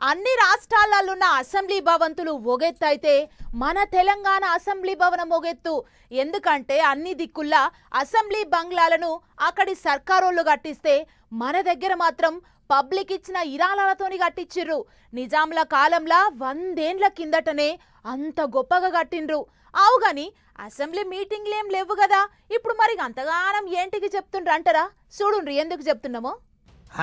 అన్ని రాష్ట్రాలలోన్న అసెంబ్లీ భవంతులు ఒగెత్తైతే మన తెలంగాణ అసెంబ్లీ భవనం ఒగెత్తు. ఎందుకంటే అన్ని దిక్కుల్లా అసెంబ్లీ బంగ్లాలను అక్కడి సర్కారోళ్ళు కట్టిస్తే మన దగ్గర మాత్రం పబ్లిక్ ఇచ్చిన ఇరాలతోని కట్టించిర్రు. నిజాంల కాలంలా 100 ఏండ్ల కిందటనే అంత గొప్పగా కట్టిండ్రు. అవుగాని అసెంబ్లీ మీటింగ్లేం లేవు కదా, ఇప్పుడు మరి అంతగానం ఏంటికి చెప్తుండ్రు అంటారా? చూడుండ్రి ఎందుకు చెప్తున్నామో.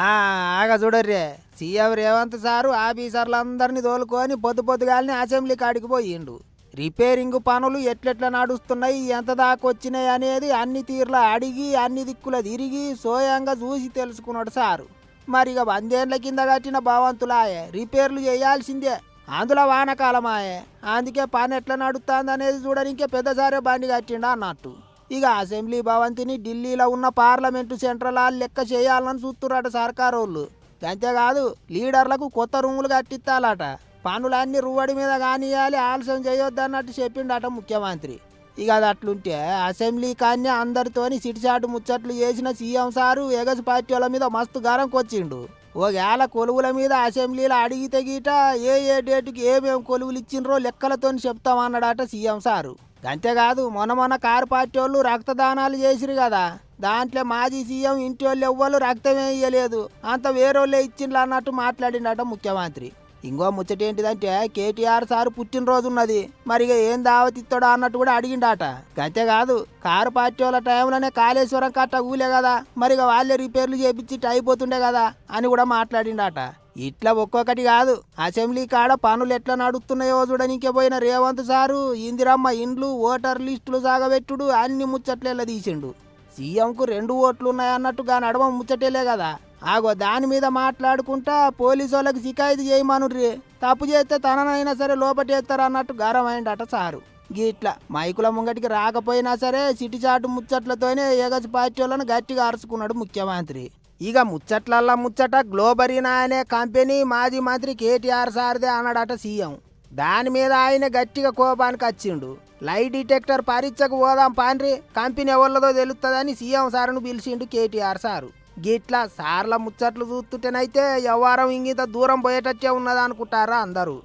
ఆగా చూడర్రే, సీఎం రేవంత్ సారు ఆఫీసర్లందరినీ తోలుకొని పొద్దుగాలని అసెంబ్లీ కాడికి పోయిండు. రిపేరింగ్ పనులు ఎట్లెట్లా నడుస్తున్నాయి, ఎంత దాకా వచ్చినాయి అనేది అన్ని తీర్ల అడిగి అన్ని దిక్కుల తిరిగి స్వయంగా చూసి తెలుసుకున్నాడు సారు. మరి ఇక 100 ఏండ్ల కింద కట్టిన భవంతులాయే, రిపేర్లు చేయాల్సిందే. అందులో వానకాలమాయే, అందుకే పని ఎట్లా నడుస్తుంది అనేది చూడడానికే పెద్దసారే బండి కట్టిండా అన్నట్టు. ఇక అసెంబ్లీ భవంతిని ఢిల్లీలో ఉన్న పార్లమెంటు సెంట్రల్ హాల్ లెక్క చేయాలని చూస్తున్నట సర్కారోళ్ళు. అంతేకాదు లీడర్లకు కొత్త రూములు కట్టిస్తాలట. పనులన్నీ రువ్వడి మీద కానియాలి, ఆలస్యం చేయొద్దన్నట్టు చెప్పిండట ముఖ్యమంత్రి. ఇక అది అట్లుంటే అసెంబ్లీ కానీ అందరితోని సిటిచాటు ముచ్చట్లు చేసిన సీఎం సారు ఎగసి పార్టీల మీద మస్తు గరంకొచ్చిండు. ఒకవేళ కొలువుల మీద అసెంబ్లీలో అడిగితే గీట ఏ డేటుకి ఏమేమి కొలువులు ఇచ్చిండ్రో లెక్కలతో చెప్తామన్నాడట సీఎం సారు. అంతేకాదు మొన్న కారు పార్టీ వాళ్ళు రక్తదానాలు చేసిరు కదా, దాంట్లో మాజీ సీఎం ఇంటి వాళ్ళు ఎవ్వరు రక్తమే ఇయ్యలేదు, అంత వేరేళ్ళే ఇచ్చిండ్రు అన్నట్టు మాట్లాడిండట ముఖ్యమంత్రి. ఇంకో ముచ్చట ఏంటిదంటే కేటీఆర్ సారు పుట్టినరోజు ఉన్నది, మరి ఇక ఏం దావతిస్తాడో అన్నట్టు కూడా అడిగిండట. అంతేకాదు కారు పార్టీ వాళ్ళ టైంలోనే కాళేశ్వరం కట్ట ఊలే కదా, మరి ఇక వాళ్ళే రిపేర్లు చేపించి అయిపోతుండే కదా అని కూడా మాట్లాడిండట. ఇట్లా ఒక్కొక్కటి కాదు, అసెంబ్లీ కాడ పనులు ఎట్లా నడుస్తున్నాయో చూడనికే పోయిన రేవంత్ సారు ఇందిరమ్మ ఇండ్లు, ఓటర్ లిస్టులు సాగబెట్టుడు అన్ని ముచ్చట్లేలా తీసిండు. సీఎంకు 2 ఓట్లు ఉన్నాయన్నట్టుగా నడమ ముచ్చటేలే కదా. ఆగో దాని మీద మాట్లాడుకుంటా పోలీసు వాళ్ళకి షికాయతు చేయమనుర్రి, తప్పు చేస్తే తననైనా సరే లోపటేస్తారు అన్నట్టు గారమైండట సారు. గిట్లా మైకుల ముంగటికి రాకపోయినా సరే సిటిచాటు ముచ్చట్లతోనే ఎగసి పార్టీ వాళ్ళను గట్టిగా అరుచుకున్నాడు ముఖ్యమంత్రి. ఇక ముచ్చట్లల్లా ముచ్చట గ్లోబరీనా అనే కంపెనీ మాజీ మంత్రి కేటీఆర్ సార్దే అన్నాడట సీఎం. దాని మీద ఆయన గట్టిగా కోపానికి వచ్చిండు. లైట్ డిటెక్టర్ పరీక్షకు పోదాం పాండ్రి, కంపెనీ ఎవరిదో తెలుస్తుందని సీఎం సార్ను పిలిచిండు కేటీఆర్ సారు. గిట్లా సార్ల ముచ్చట్లు చూస్తుంటేనైతే వ్యవహారం ఇంగిత దూరం పోయేటట్టే ఉన్నదనుకుంటారా అందరూ.